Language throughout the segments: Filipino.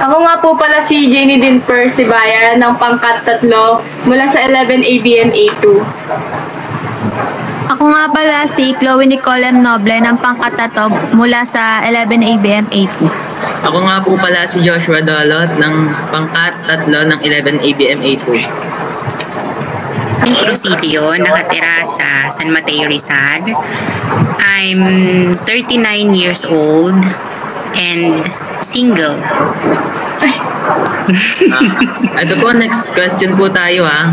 Ako nga po pala si Jenny Din Percibayan ng pangkat 3 mula sa 11 ABM A2. Ako nga pala si Chloe Nicole M. Noble ng pangkat 3 mula sa 11 ABM A2. Ako nga po pala si Joshua Dolot ng pangkat 3 ng 11 ABM A2. Presidio, nakatira sa San Mateo, Rizal. I'm 39 years old and single. Ito po, next question po tayo ha.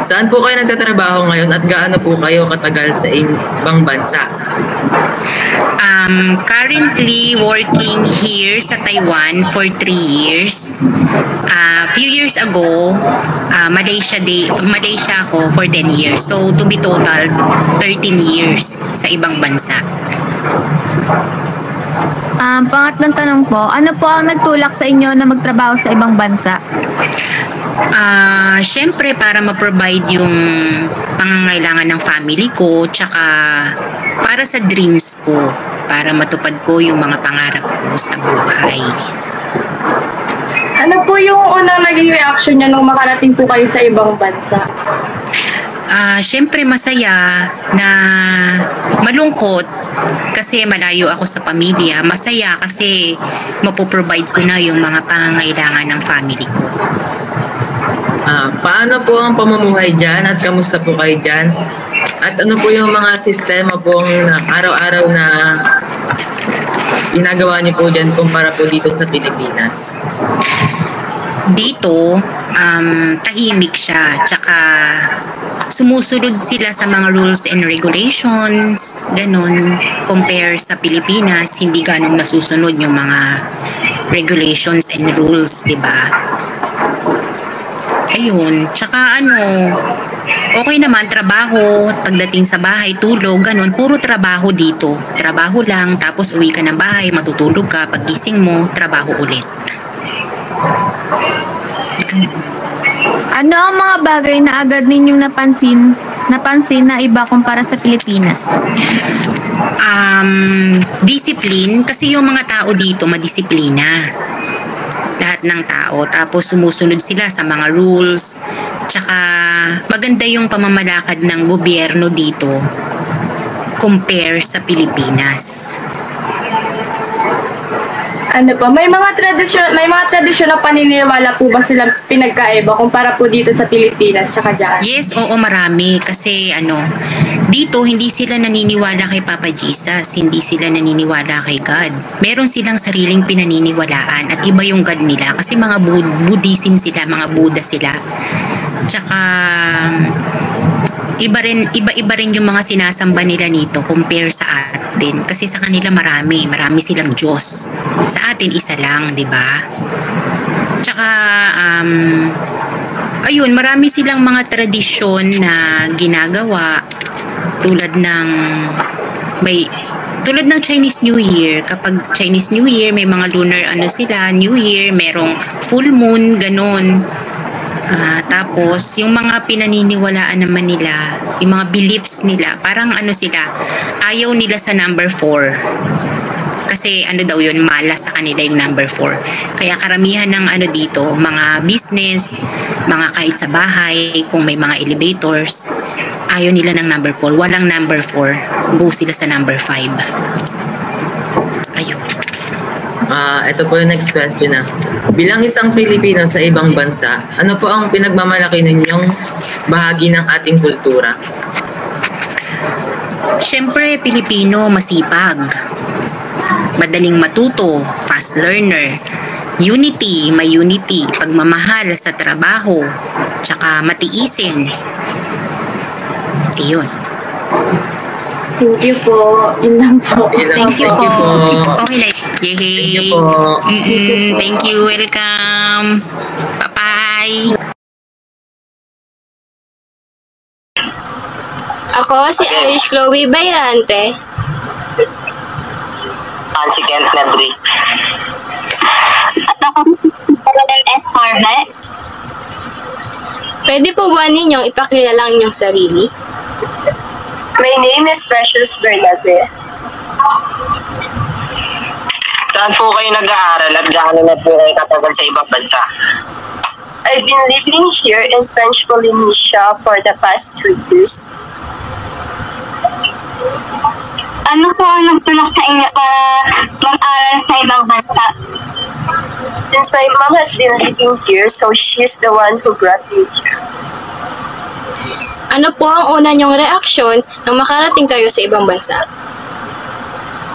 Saan po kayo nagtatrabaho ngayon at gaano po kayo katagal sa ibang bansa? Currently working here sa Taiwan for 3 years. Few years ago, Malaysia ako for 10 years. So to be total, 13 years sa ibang bansa. Pangatlong tanong po, ano po ang nagtulak sa inyo na magtrabaho sa ibang bansa? Syempre para ma-provide yung pangangailangan ng family ko, tsaka para sa dreams ko, para matupad ko yung mga pangarap ko sa buhay. Ano po yung unang naging reaction niya nung makarating po kayo sa ibang bansa? Syempre masaya na malungkot kasi malayo ako sa pamilya. Masaya kasi mapoprovide ko na yung mga pangangailangan ng family ko. Paano po ang pamumuhay dyan at kamusta po kayo dyan? At ano po yung mga sistema pong araw-araw na ginagawa niyo po dyan kumpara po dito sa Pilipinas? Dito, tahimik siya. Tsaka sumusunod sila sa mga rules and regulations, ganun. Compare sa Pilipinas, hindi ganun nasusunod yung mga regulations and rules, di ba? Ayun, tsaka okay naman, trabaho, pagdating sa bahay, tulog, ganun, puro trabaho dito. Trabaho lang, tapos uwi ka ng bahay, matutulog ka, paggising mo, trabaho ulit. Ano ang mga bagay na agad ninyong napansin na iba kumpara sa Pilipinas? Discipline, kasi yung mga tao dito madisiplina. Lahat ng tao, tapos sumusunod sila sa mga rules, tsaka maganda yung pamamalakad ng gobyerno dito compare sa Pilipinas. Ano pa, may mga tradisyon na paniniwala po ba silang pinagkaiba kumpara po dito sa Pilipinas saka dyan? Yes, oo, marami. Kasi dito hindi sila naniniwala kay Papa Jesus, hindi sila naniniwala kay God. Meron silang sariling pinaniniwalaan at iba yung God nila kasi mga Buddhism sila, mga Buddha sila. Tsaka iba-iba rin yung mga sinasamba nila nito compare sa atin kasi sa kanila marami silang Diyos, sa atin isa lang, di ba? Tsaka ayun, marami silang mga tradisyon na ginagawa tulad ng Chinese New Year. Kapag Chinese New Year may mga lunar New Year, merong full moon, ganon. Tapos, yung mga pinaniniwalaan naman nila, yung mga beliefs nila, parang sila, ayaw nila sa number 4. Kasi daw yun, malas sa kanila yung number 4. Kaya karamihan ng dito, mga business, mga kahit sa bahay, kung may mga elevators, ayaw nila ng number 4. Walang number 4. Go sila sa number 5. Ayun. Ito po yung next question na. Bilang isang Pilipino sa ibang bansa, ano po ang pinagmamalaki ninyong bahagi ng ating kultura? Siyempre, Pilipino, masipag. Madaling matuto, fast learner. May unity, pagmamahal sa trabaho, tsaka matiisin. Iyon. Thank you po. Yun lang po. Thank you po. Okay na. Yay! Thank you po. Thank you. Welcome. Bye-bye. Bye! Ako si Irish Chloe Bayrante. Si Kent Nebri. At ako si Roland S. Harvey. Pwede po ba ninyong ipakilala ang inyong sarili? My name is Precious Bernabé. Saan po kayo nag-aaral at gaano na po kayo katagal sa ibang bansa? I've been living here in French Polynesia for the past 2 years. Ano po ang nagtulak sa inyo para mag-aral sa ibang bansa? Since my mom has been living here, so she's the one who brought me here. Ano po ang una niyong reaksyon nang makarating kayo sa ibang bansa?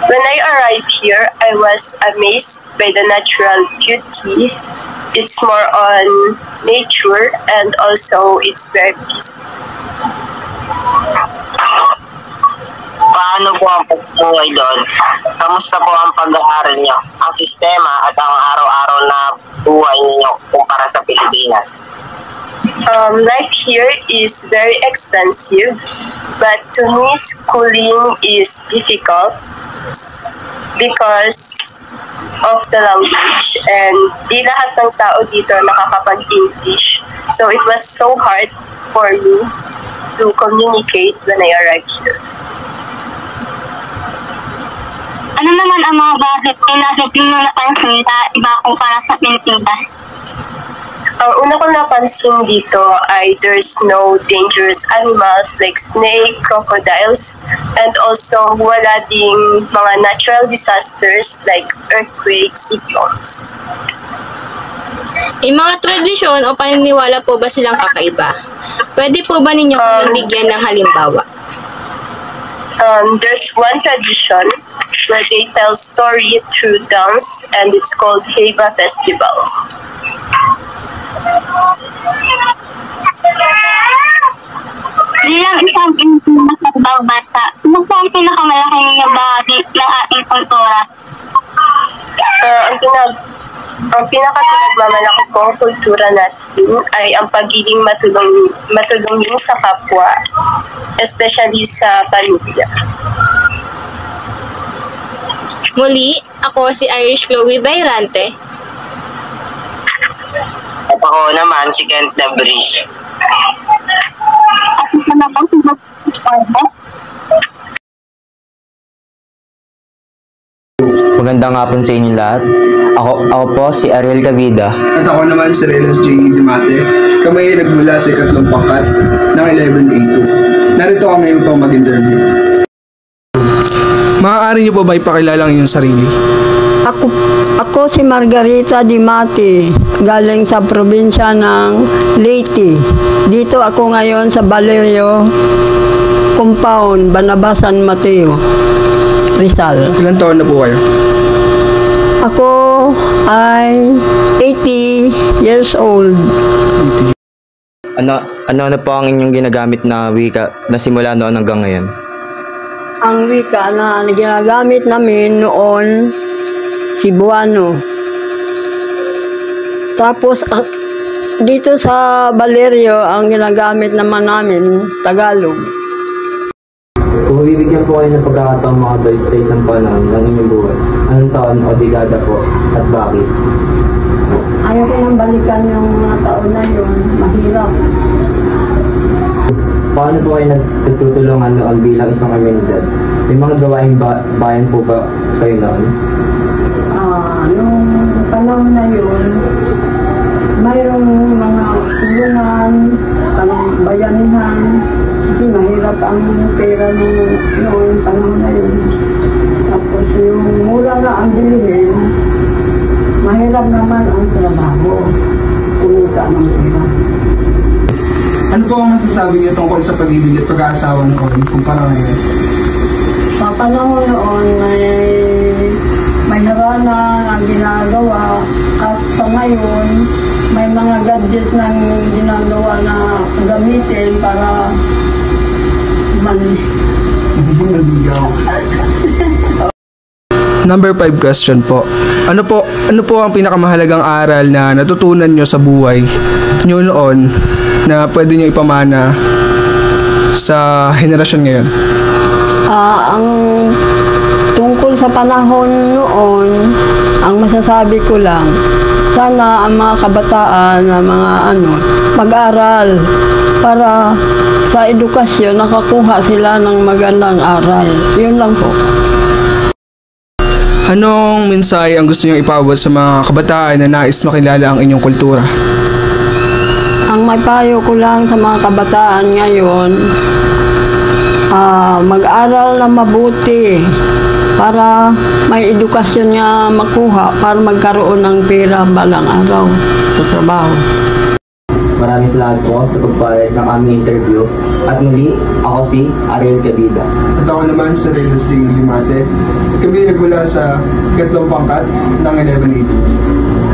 When I arrived here, I was amazed by the natural beauty. It's more on nature and also it's very peaceful. Paano po ang pagbuhay doon? Kamusta po ang pag-aaral niyo? Ang sistema at ang araw-araw na buhay ninyo kumpara sa Pilipinas? Life here is very expensive, but to me, schooling is difficult because of the language, and di lahat ng tao dito nakakapag-English. So it was so hard for me to communicate when I arrived here. Ano naman ang mga bagay na nyo napansin sa iba kumpara sa Pilipinas? Ang una kong napansin dito ay there's no dangerous animals like snake, crocodiles, and also wala ding mga natural disasters like earthquakes, cyclones. May mga tradisyon o paniniwala po ba silang kakaiba? Pwede po ba ninyo kung bigyan ng halimbawa? There's one tradition where they tell story through dance, and it's called Heba Festivals. Bilang isang pinakabagbang bata, ano po ang pinakamalaking bahagi ng ating kultura? Ang pinaka-pinagmamalaki kong kultura natin ay ang pagiging matulungin sa kapwa, especially sa pamilya. Muli, ako si Irish Chloe Bayrante. At ako naman si Kent Nebri. At isa na po si Magandang hapon sa inyo lahat. Ako po si Ariel Cavida. At ako naman si Relas J. Dimate. Kami ay nagmula sa ikatlong pangkat ng 11A2. Narito kami upang mag-interview. Maaari niyo po ba ipakilala ang inyong sarili? Ako si Margarita Dimate, galing sa probinsya ng Leyte. Dito ako ngayon sa Valerio Compound, Banabasan, Mateo, Rizal. Ilan taon na po kayo? Ako ay 80 years old. Ano po ang inyong ginagamit na wika na simula noon hanggang ngayon? Ang wika na ginagamit namin noon, Cebuano. Tapos dito sa Valerio, ang ginagamit naman namin, Tagalog. Kung bibigyan po kayo ng pagkakataong makabalik sa isang panahon ng inyong buhay, anong taon o dekada po at bakit? Ayaw ko nang balikan yung mga taon na yun. Mahirap. Paano po kayo nagtutulungan noon bilang isang komunidad? May mga gawaing bayan po ba kayo noon? Nung panahon na yun, mayroong mga tulungan, bayanihan. Kasi mahirap ang pera noong panahon na yun. Tapos yung mura na ang bilihin, mahirap naman ang trabaho. Kumita ng pera. Ano po ang masasabi niyo tungkol sa pag-ibig at pag-aasawa noon kumpara ngayon? Sa panahon noon, may haranan ang ginagawa at sa ngayon, may mga gadget na ginagawa na gamitin para Maligaw. Number 5 question po. Ano po ang pinakamahalagang aral na natutunan niyo sa buhay nyo noon na pwede nyo ipamana sa henerasyon ngayon? Ang tungkol sa panahon noon, ang masasabi ko lang, sana ang mga kabataan na mga mag-aral para sa edukasyon nakakuha sila ng magandang aral. Yun lang po. Anong mensahe ang gusto nyo ipaabot sa mga kabataan na nais makilala ang inyong kultura? Ang may payo ko lang sa mga kabataan ngayon, mag-aral na mabuti para may edukasyon niya makuha para magkaroon ng pera balang araw sa trabaho. Maraming salamat po sa pagpapayag ng aming interview. At muli, ako si Ariel Cabida. At ako naman sa Reynolds Limate. Kami nagmula sa 3 pangkat ng 1182.